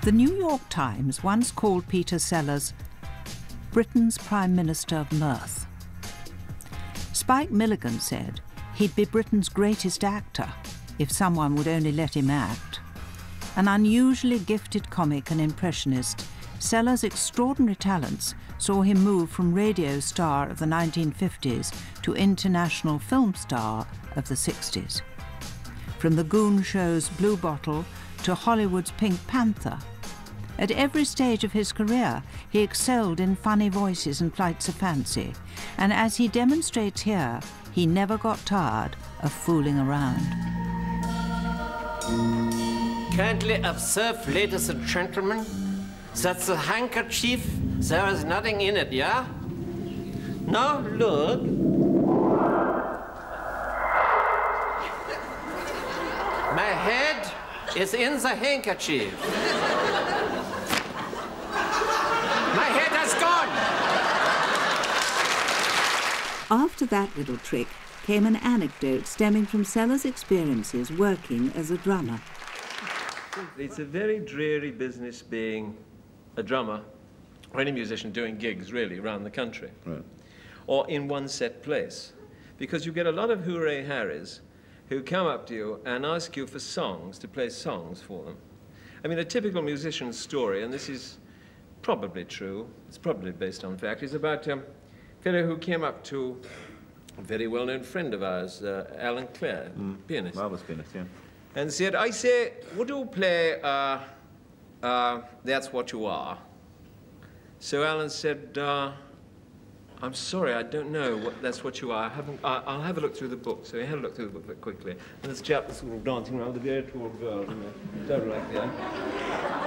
The New York Times once called Peter Sellers Britain's Prime Minister of Mirth. Spike Milligan said he'd be Britain's greatest actor if someone would only let him act. An unusually gifted comic and impressionist, Sellers' extraordinary talents saw him move from radio star of the 1950s to international film star of the 60s. From the Goon Show's Blue Bottle to Hollywood's Pink Panther, at every stage of his career, he excelled in funny voices and flights of fancy, and as he demonstrates here, he never got tired of fooling around. Kindly observe, ladies and gentlemen, that the handkerchief, there is nothing in it, yeah? Now look. My head is in the handkerchief. My head has gone! After that little trick came an anecdote stemming from Sellers' experiences working as a drummer. It's a very dreary business being a drummer or any musician doing gigs, really, around the country. Right. Or in one set place. Because you get a lot of hooray harrys who come up to you and ask you for songs, to play songs for them. I mean, a typical musician's story, and this is probably true, it's probably based on fact, is about a fellow who came up to a very well-known friend of ours, Alan Clare, pianist. Marvelous pianist, yeah. And said, I say, would you play That's What You Are? So Alan said, I'm sorry, I don't know what That's What You Are. I'll have a look through the book. So he had a look through the book very quickly. And this chap was sort of dancing around with a very tall girl, you know, totally like that.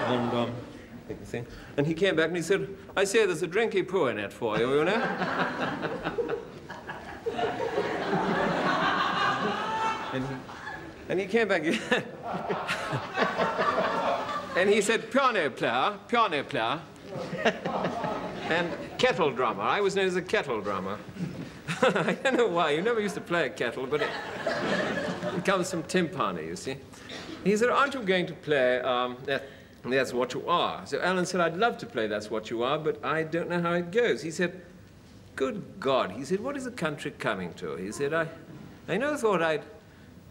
And thing. And he came back and he said, I say, there's a drinky poo in it for you, you know? and he came back and he said, piano player, and kettle drummer. I was known as a kettle drummer. I don't know why. You never used to play a kettle, but it comes from timpani, you see. He said, aren't you going to play That's What You Are? So Alan said, I'd love to play That's What You Are, but I don't know how it goes. He said, good God. He said, what is the country coming to? He said, I thought I'd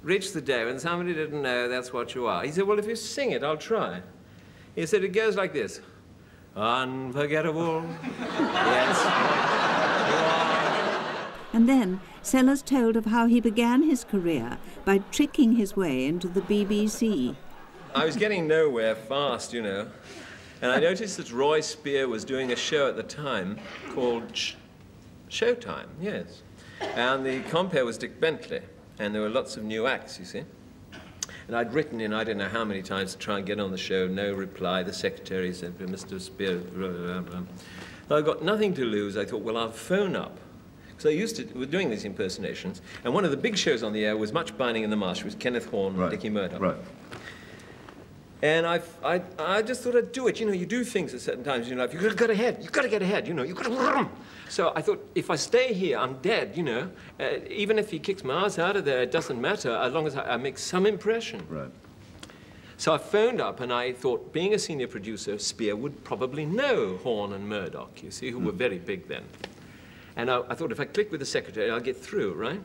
reach the day when somebody didn't know That's What You Are. He said, well, if you sing it, I'll try. He said, it goes like this. Unforgettable, that's what you are. And then Sellers told of how he began his career by tricking his way into the BBC. I was getting nowhere fast, you know, and I noticed that Roy Spear was doing a show at the time called Showtime, yes. And the compere was Dick Bentley, and there were lots of new acts, you see. And I'd written in, I don't know how many times, to try and get on the show, no reply. The secretary said, Mr. Spear, I got nothing to lose. I thought, well, I'll phone up. Because we were doing these impersonations, and one of the big shows on the air was Much Binding in the Marsh, with Kenneth Horne and Dickie Murdoch. Right. And I just thought I'd do it. You know, you do things at certain times in your life. You've got to get ahead. You've got to get ahead, you know. You've got to... So I thought, if I stay here, I'm dead, you know. Even if he kicks my ass out of there, it doesn't matter, as long as I make some impression. Right. So I phoned up, and I thought, being a senior producer, Spear would probably know Horne and Murdoch, you see, who were very big then. And I thought, if I click with the secretary, I'll get through, right?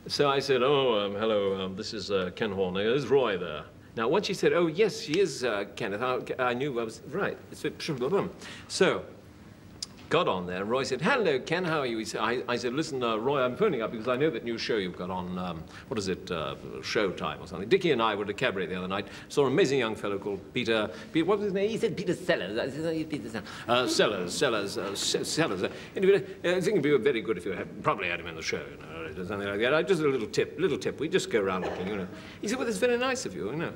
So I said, oh, hello, this is Ken Horne. There's Roy there. Now, once she said, oh, yes, she is Kenneth, I knew I was right. So, got on there, and Roy said, hello, Ken, how are you? He said, I said, listen, Roy, I'm phoning up because I know that new show you've got on, what is it, Showtime or something. Dickie and I were at a cabaret the other night, saw an amazing young fellow called Peter, what was his name? He said Peter Sellers. I said, Peter Sellers. Anyway, I think it'd be very good if you probably had him in the show, you know, or something like that. Just a little tip. We just go around looking, you know. He said, well, that's very nice of you, you know.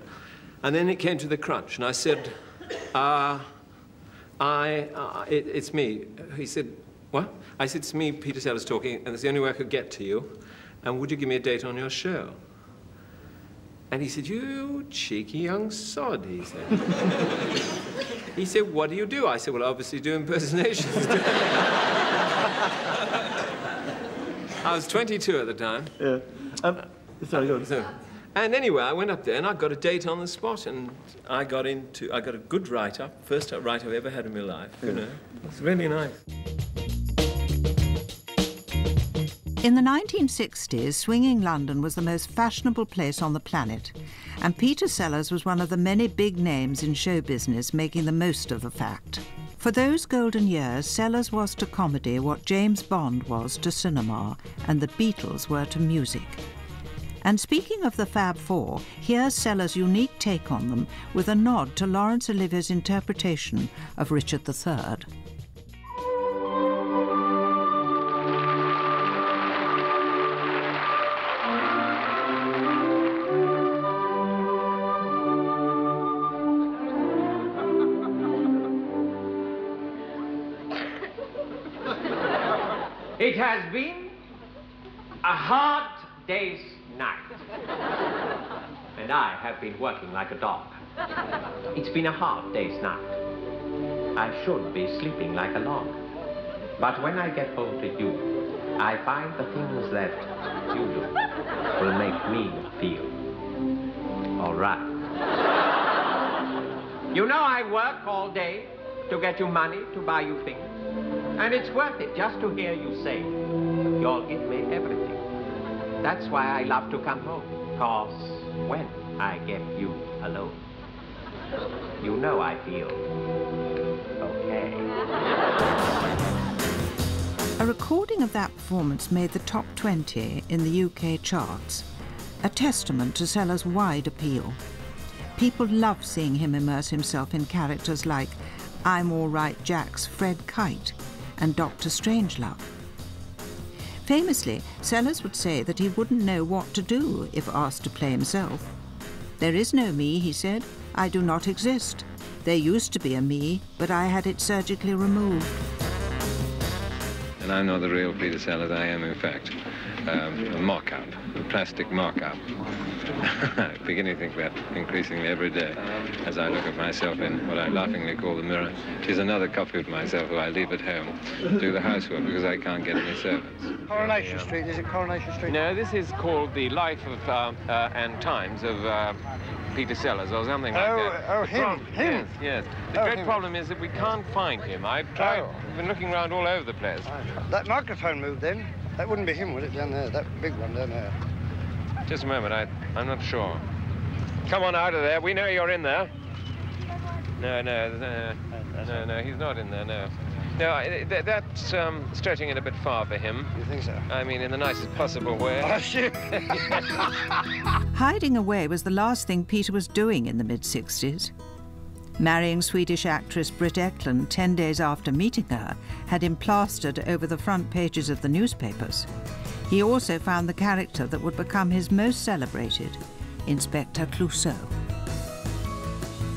And then it came to the crunch, and I said, it's me. He said, what? I said, it's me, Peter Sellers talking, and it's the only way I could get to you. And would you give me a date on your show? And he said, you cheeky young sod, he said. He said, what do you do? I said, well, obviously do impersonations. I was 22 at the time. Yeah. Sorry, go on. So, And anyway, I went up there and I got a date on the spot, and I got a good write-up, first write-up I've ever had in my life, you know. It's really nice. In the 1960s, swinging London was the most fashionable place on the planet, and Peter Sellers was one of the many big names in show business making the most of the fact. For those golden years, Sellers was to comedy what James Bond was to cinema, and the Beatles were to music. And speaking of the Fab Four, here's Sellers' unique take on them with a nod to Laurence Olivier's interpretation of Richard III. It has been a hard day's night. And I have been working like a dog. It's been a hard day's night. I should be sleeping like a log. But when I get home to you, I find the things that you do will make me feel all right. You know I work all day to get you money to buy you things. And it's worth it just to hear you say, you'll give me everything. That's why I love to come home, 'cause when I get you alone, you know I feel okay. A recording of that performance made the top 20 in the UK charts, a testament to Sellers' wide appeal. People love seeing him immerse himself in characters like I'm All Right Jack's Fred Kite and Dr. Strangelove. Famously, Sellers would say that he wouldn't know what to do if asked to play himself. There is no me, he said. I do not exist. There used to be a me, but I had it surgically removed. And I'm not the real Peter Sellers. I am, in fact, a mock-up, a plastic mock-up. I'm beginning to think that increasingly every day as I look at myself in what I laughingly call the mirror. It is another copy of myself who I leave at home to do the housework because I can't get any servants. Coronation Street, is it Coronation Street? No, this is called The Life of and Times of Peter Sellers or something like that. Oh, him. Yes, yes. The great him. problem is that we can't find him. I've tried, we've been looking around all over the place. That microphone moved then. That wouldn't be him, would it, down there? That big one down there. Just a moment, I'm not sure. Come on out of there. We know you're in there. No, he's not in there, no. No, that's stretching it a bit far for him. You think so? I mean, in the nicest possible way. Oh, shit. Hiding away was the last thing Peter was doing in the mid-60s. Marrying Swedish actress Britt Ekland 10 days after meeting her had him plastered over the front pages of the newspapers. He also found the character that would become his most celebrated, Inspector Clouseau.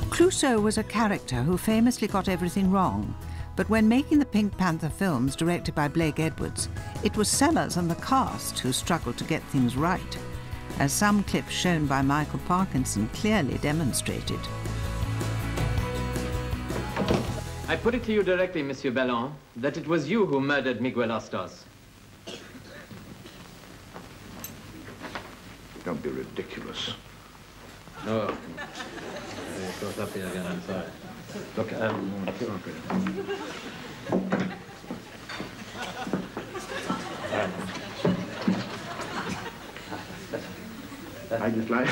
Clouseau was a character who famously got everything wrong, but when making the Pink Panther films directed by Blake Edwards, it was Sellers and the cast who struggled to get things right, as some clips shown by Michael Parkinson clearly demonstrated. I put it to you directly, Monsieur Ballon, that it was you who murdered Miguel Ostos. Don't be ridiculous. No. Close up here again, I'm sorry. Look, I just like...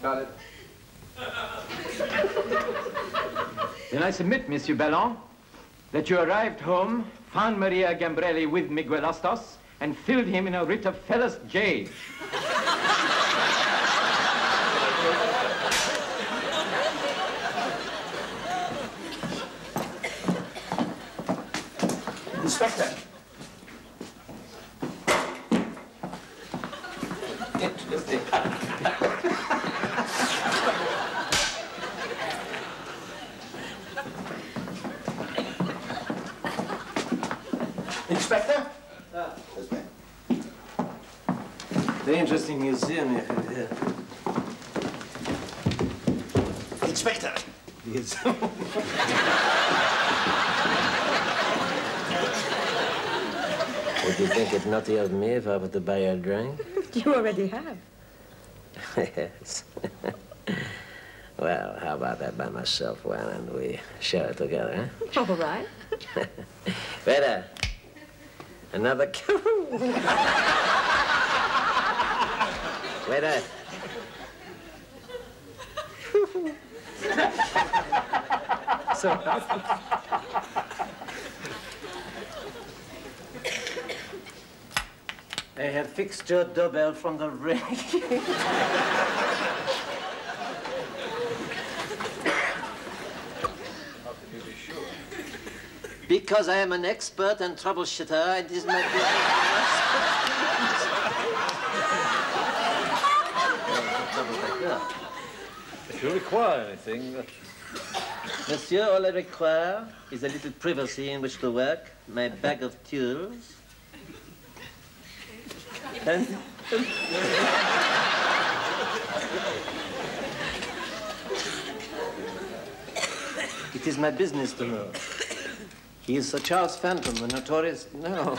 Got it. Then I submit, Monsieur Ballon, that you arrived home, found Maria Gambrelli with Miguel Ostos, and filled him in a writ of fellas jail. Inspector! Inspector? Yes, ma'am. Very interesting museum you have here. Inspector! Yes. Would you think it naughty of me if I were to buy you a drink? You already have. Yes. Well, how about that by myself, well, and we share it together, huh? All right. Waiter, another Waiter. So I have fixed your doorbell from the ring. Because I am an expert and troubleshooter, it is my business. If you require anything... Monsieur, all I require is a little privacy in which to work, my bag of tools, and... It is my business to know. He is Sir Charles Phantom, the notorious... No.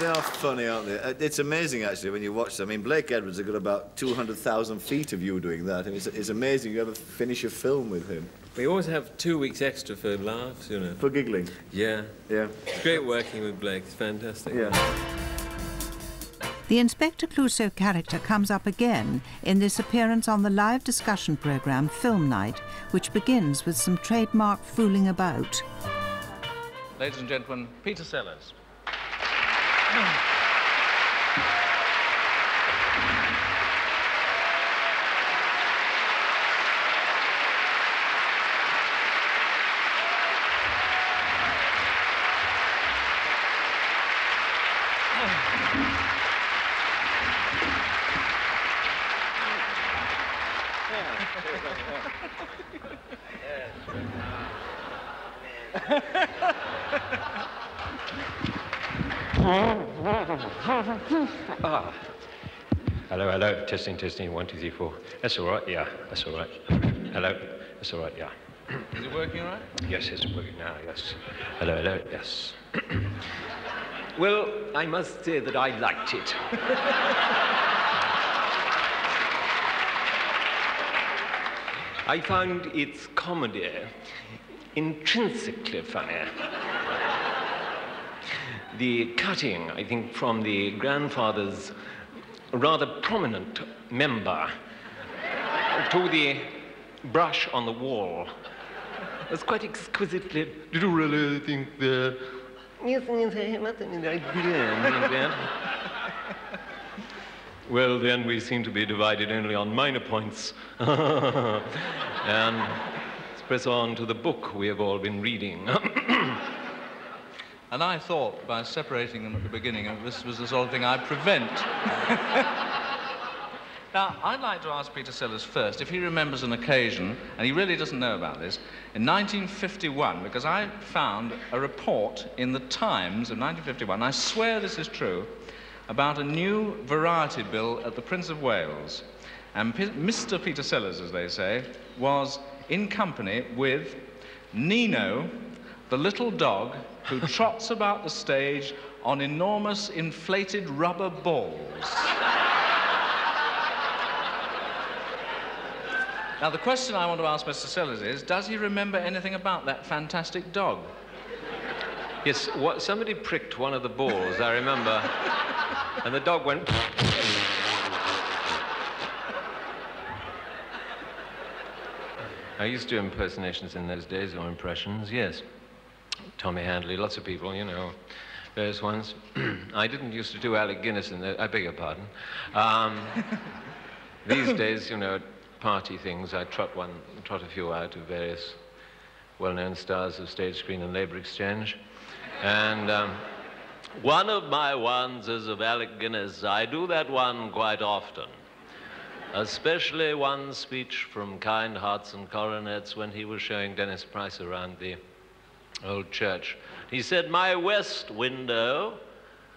They are funny, aren't they? It's amazing, actually, when you watch them. I mean, Blake Edwards has got about 200,000 feet of you doing that. I mean, it's amazing you ever finish a film with him. We always have 2 weeks extra for laughs, you know. For giggling? Yeah. Yeah. It's great working with Blake. It's fantastic. Yeah. The Inspector Clouseau character comes up again in this appearance on the live discussion programme Film Night, which begins with some trademark fooling about. Ladies and gentlemen, Peter Sellers. Ah. Hello, hello. Testing, testing. 1, 2, 3, 4. That's all right. Yeah, that's all right. Hello. That's all right. Yeah. Is it working all right? Yes, it's working now. Yes. Hello, hello. Yes. Well, I must say that I liked it. I found its comedy intrinsically funny. The cutting, I think, from the grandfather's rather prominent member to the brush on the wall was quite exquisitely... Did you really think that? Well, then we seem to be divided only on minor points. And let's press on to the book we have all been reading. And I thought, by separating them at the beginning, this was the sort of thing I'd prevent. Now, I'd like to ask Peter Sellers first if he remembers an occasion, and he really doesn't know about this, in 1951, because I found a report in the Times of 1951, I swear this is true, about a new variety bill at the Prince of Wales. And Mr. Peter Sellers, as they say, was in company with Nino, the little dog who trots about the stage on enormous inflated rubber balls. Now, the question I want to ask Mr. Sellers is, does he remember anything about that fantastic dog? Yes, somebody pricked one of the balls, I remember, and the dog went... I used to do impersonations in those days, or impressions, yes. Tommy Handley, lots of people, you know, various ones. I didn't used to do Alec Guinness in the... I beg your pardon. These days, you know, party things, I trot a few out of various well-known stars of stage, screen, and labor exchange. And one of my ones is of Alec Guinness. I do that one quite often. especially one speech from Kind Hearts and Coronets when he was showing Dennis Price around the old church. He said, "My west window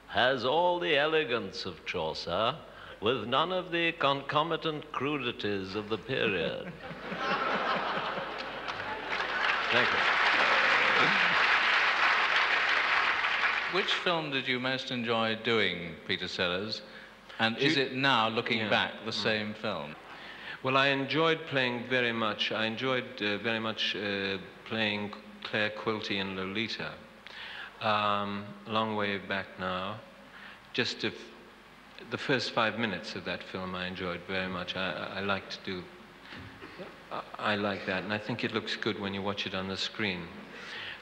has all the elegance of Chaucer, with none of the concomitant crudities of the period." Thank you. Which film did you most enjoy doing, Peter Sellers? And is it now, looking back, the same film? Well, I enjoyed playing very much. I enjoyed very much playing Claire Quilty in Lolita. A long way back now. Just the first 5 minutes of that film I enjoyed very much. I like to do... I like that, and I think it looks good when you watch it on the screen.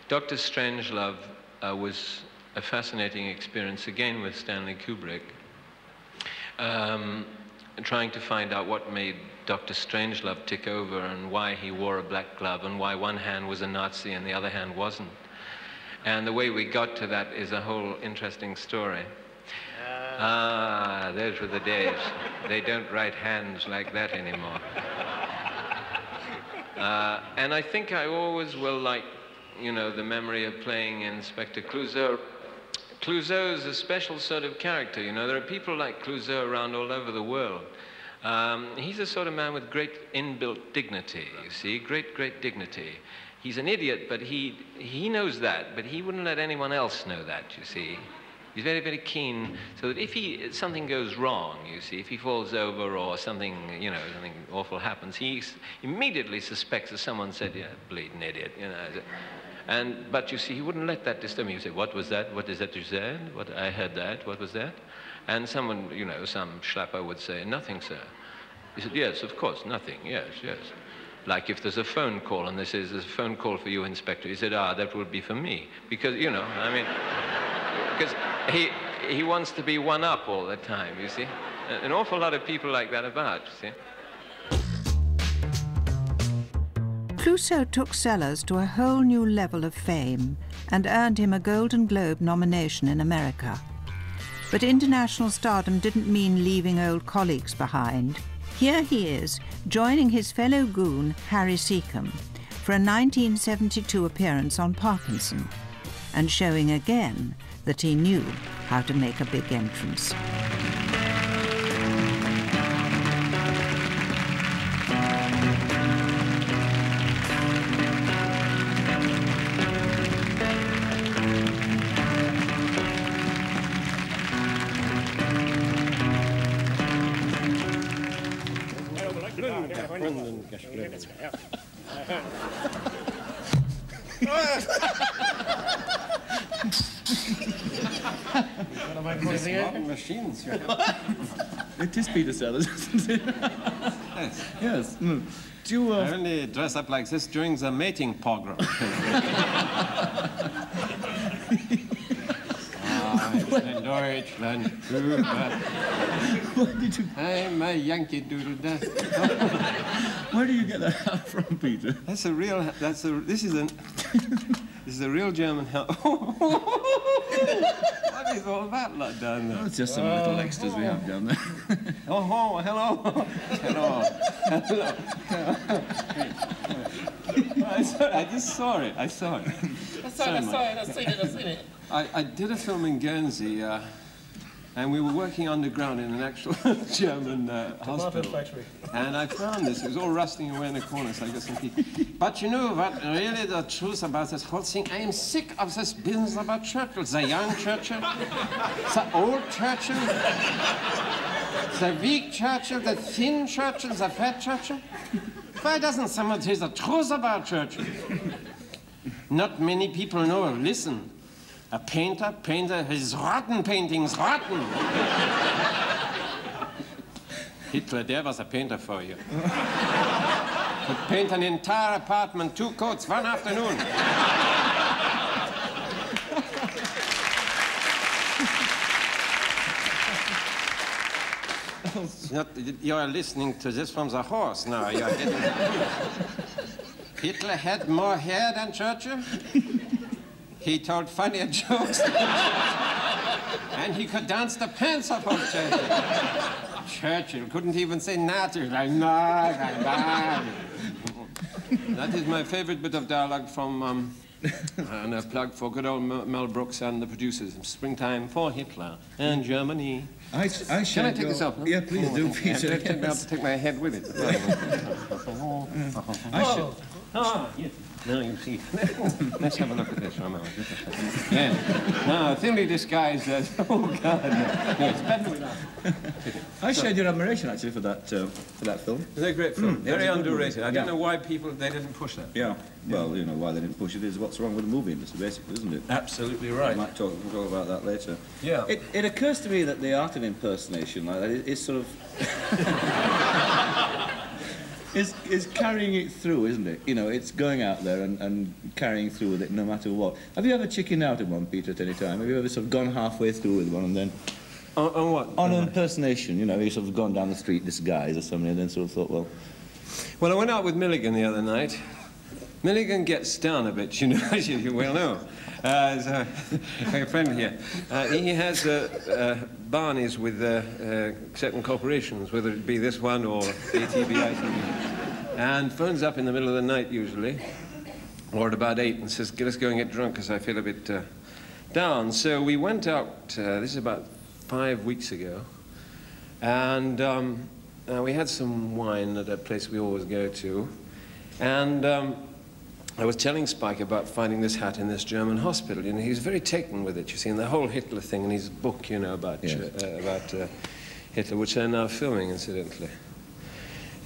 Dr. Strangelove was a fascinating experience, again with Stanley Kubrick, trying to find out what made Dr. Strangelove tick over and why he wore a black glove and why one hand was a Nazi and the other hand wasn't. And the way we got to that is a whole interesting story. Those were the days. They don't write hands like that anymore. And I think I always will like, you know, the memory of playing Inspector Clouseau. Clouseau's a special sort of character, you know. There are people like Clouseau around all over the world. He's a sort of man with great inbuilt dignity, you see, great dignity. He's an idiot, but he knows that, but he wouldn't let anyone else know that, you see. He's very, very keen, so that if something goes wrong, you see, if he falls over or something, you know, something awful happens, he immediately suspects that someone said, "Yeah, bleeding idiot," you know. But you see, he wouldn't let that disturb him. He'd say, "What was that? What is that you said? What, I heard that. What was that?" And someone, you know, some schlapper would say, "Nothing, sir." He said, "Yes, of course, nothing, yes, yes." Like if there's a phone call and they say, "There's a phone call for you, Inspector." He said, "Ah, that would be for me." Because, you know, I mean, because he wants to be one up all the time, you see. An awful lot of people like that about, you see. Clouseau took Sellers to a whole new level of fame and earned him a Golden Globe nomination in America. But international stardom didn't mean leaving old colleagues behind. Here he is, joining his fellow goon, Harry Seacombe, for a 1972 appearance on Parkinson, and showing again that he knew how to make a big entrance. Machines. It is Peter Sellers, isn't it? Yes. Yes. Mm. Do you, I only dress up like this during the mating pogrom. Deutschland. I'm a Yankee Doodle Dust. Where do you get that out from, Peter? This is a real German help. What is all that lot down there? Oh, it's just some little extras we have down there. Oh, hello. Hello. I just saw it. I saw it. I've seen it. I did a film in Guernsey, and we were working underground in an actual German hospital. Factory. And I found this. It was all rusting away in the corner, so I got some people. But you know what, really the truth about this whole thing, I am sick of this business about Churchill. The young Churchill, the old Churchill, the weak Churchill, the thin Churchill, the fat Churchill. Why doesn't someone tell the truth about Churchill? Not many people know. Listen. A painter, his rotten paintings, rotten. Hitler, there was a painter for you. Could paint an entire apartment, 2 coats, one afternoon. You are listening to this from the horse now. You are getting... Hitler had more hair than Churchill. He told funnier jokes. And he could dance the pants off of Churchill. Churchill couldn't even say natter. Like, nah. That is my favorite bit of dialogue from, and a plug for good old Mel Brooks and the producers. Springtime for Hitler and Germany. Can I take this off? Yeah, please do, Peter. I have to take my head with it. Yes. Now you see. Let's have a look at this for a moment. Yeah. Now, thinly disguised as... Oh, God. No, it's better without. I shared your admiration, actually, for that film. It's a great film. Very underrated. I don't know why they didn't push that. Yeah. Well, you know, why they didn't push it is what's wrong with the movie industry, basically, isn't it? Absolutely right. We'll talk about that later. Yeah. It occurs to me that the art of impersonation like that is sort of... is carrying it through, isn't it? You know, it's going out there and carrying through with it no matter what. Have you ever chickened out of one, Peter, at any time? Have you ever sort of gone halfway through with one and then... On what? On impersonation, you know, you sort of gone down the street disguised or something and then sort of thought, well... Well, I went out with Milligan the other night. Milligan gets down a bit, you know, as you well know. A friend here. He has Barneys with certain corporations, whether it be this one or ATB, and phones up in the middle of the night usually, or at about 8, and says, let's go and get drunk because I feel a bit down. So we went out, this is about 5 weeks ago, and we had some wine at a place we always go to, and I was telling Spike about finding this hat in this German hospital. You know, he was very taken with it, you see, and the whole Hitler thing in his book, you know, about Hitler, which they're now filming, incidentally.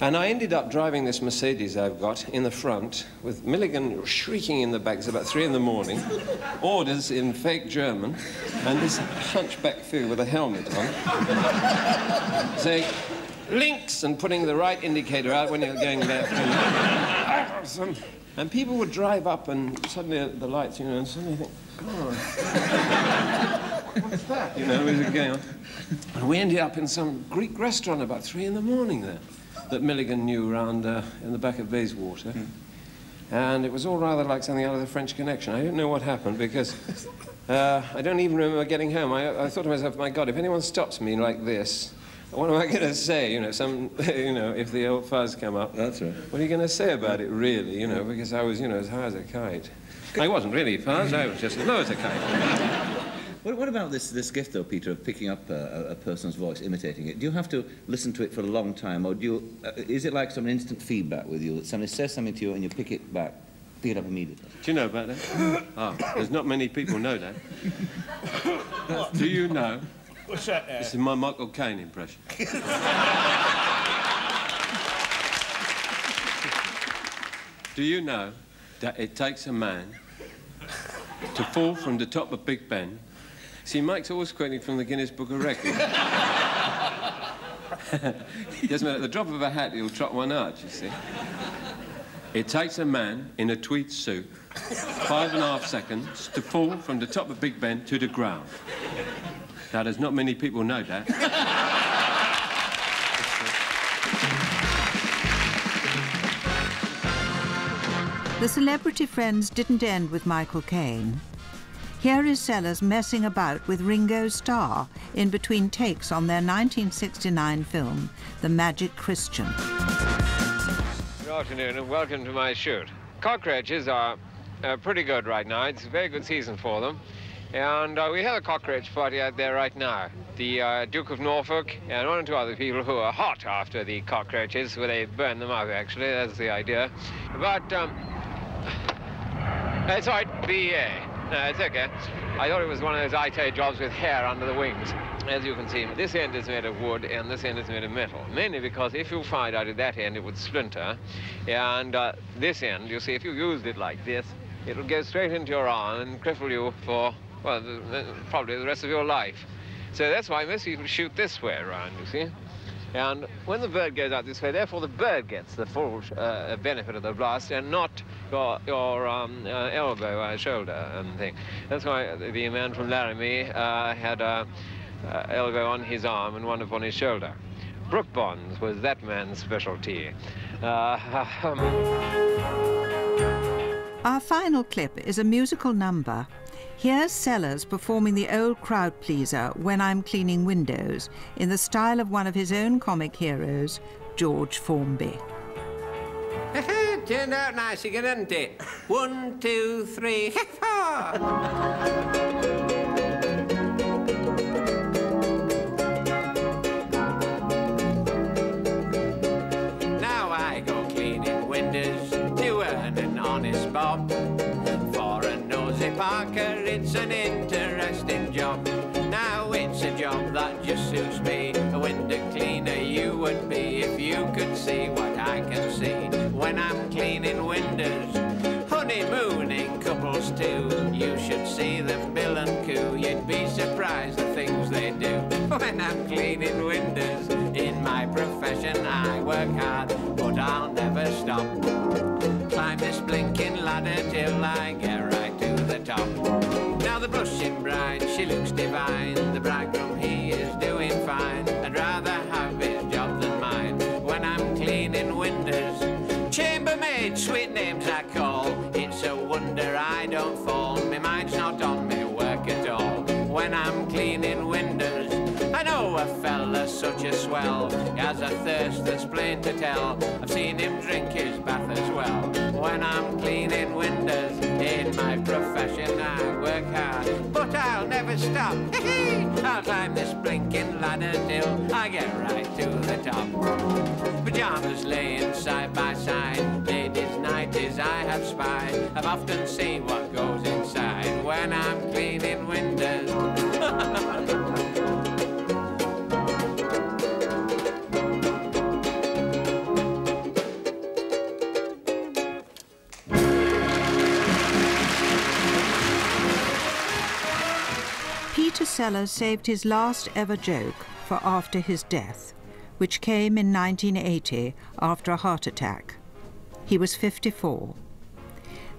And I ended up driving this Mercedes I've got in the front, with Milligan shrieking in the back. It's about 3 in the morning, orders in fake German, and this hunchback figure with a helmet on, saying, links, and putting the right indicator out when you're going left. And people would drive up and suddenly the lights, you know, and suddenly think, God, what's that? You know, is it going on? And we ended up in some Greek restaurant about 3 in the morning there, that Milligan knew around in the back of Bayswater. And it was all rather like something out of the French Connection. I don't know what happened because I don't even remember getting home. I thought to myself, my God, if anyone stops me like this, what am I going to say? You know, you know, if the old fuzz come up. That's right. What are you going to say about it, really? You know, because I was, you know, as high as a kite. I wasn't really fuzz. I was just as low as a kite. What about this gift, though, Peter, of picking up a person's voice, imitating it? Do you have to listen to it for a long time, or do you? Is it like some instant feedback with you that somebody says something to you and you pick it up immediately? Do you know about that? Oh, there's not many people know that. Do you know? What's that? This is my Michael Caine impression. Do you know that it takes a man to fall from the top of Big Ben? See, Mike's always quoting from the Guinness Book of Records. Doesn't matter, at the drop of a hat, he'll trot one out, you see. It takes a man in a tweed suit 5.5 seconds to fall from the top of Big Ben to the ground. Now, there's not many people know that. The celebrity friends didn't end with Michael Caine. Here is Sellers messing about with Ringo Starr in between takes on their 1969 film, The Magic Christian. Good afternoon and welcome to my shoot. Cockroaches are pretty good right now. It's a very good season for them. And we have a cockroach party out there right now. The Duke of Norfolk and 1 or 2 other people who are hot after the cockroaches, where they burn them up, actually. That's the idea. But, it's all right, BA. No, it's okay. I thought it was one of those IT jobs with hair under the wings. As you can see, this end is made of wood and this end is made of metal. Mainly because if you fired out at that end, it would splinter. And this end, you see, if you used it like this, it'll go straight into your arm and cripple you for, well, probably the rest of your life. So that's why most people shoot this way around, you see. And when the bird goes out this way, therefore the bird gets the full benefit of the blast and not your elbow, shoulder and thing. That's why the man from Laramie had an elbow on his arm and one upon his shoulder. Brook Bonds was that man's specialty. Our final clip is a musical number. Here's Sellers performing the old crowd pleaser When I'm Cleaning Windows in the style of one of his own comic heroes, George Formby. Turned out nice again, didn't it? 1, 2, 3, 4. Now I go cleaning windows to earn an honest bob. For a nosy Parker, it's an interesting job. Now it's a job that just suits me. A window cleaner you would be if you could see what I can see when I'm cleaning windows. Honeymooning couples too, you should see them bill and coo. You'd be surprised the things they do when I'm cleaning windows. In my profession I work hard, but I'll never stop. Climb this blinking ladder till I get right to the top. Now the blushing bride, she looks divine. The bridegroom, he is doing fine. I'd rather have his job than mine when I'm cleaning windows. Chambermaid, sweet names I call. It's a wonder I don't fall. My mind's not on me work at all when I'm cleaning windows. I know a fella such a swell, he has a thirst that's plain to tell. I've seen him drink his bath as well when I'm cleaning windows. In my profession I work hard, but I'll never stop. I'll climb this blinking ladder till I get right to the top. Pyjamas laying side by side, ladies' nighties I have spied. I've often seen what goes inside when I'm cleaning windows. Peter Sellers saved his last ever joke for after his death, which came in 1980 after a heart attack. He was 54.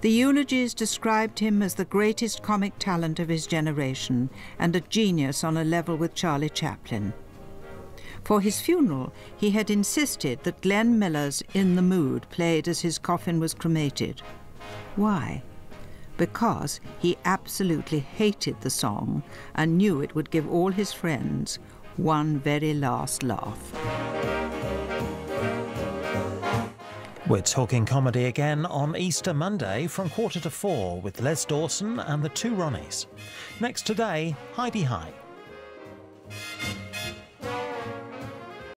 The eulogies described him as the greatest comic talent of his generation and a genius on a level with Charlie Chaplin. For his funeral, he had insisted that Glenn Miller's In the Mood played as his coffin was cremated. Why? Because he absolutely hated the song and knew it would give all his friends one very last laugh. We're talking comedy again on Easter Monday from 3:45 with Les Dawson and the Two Ronnies. Next today, Heidi High.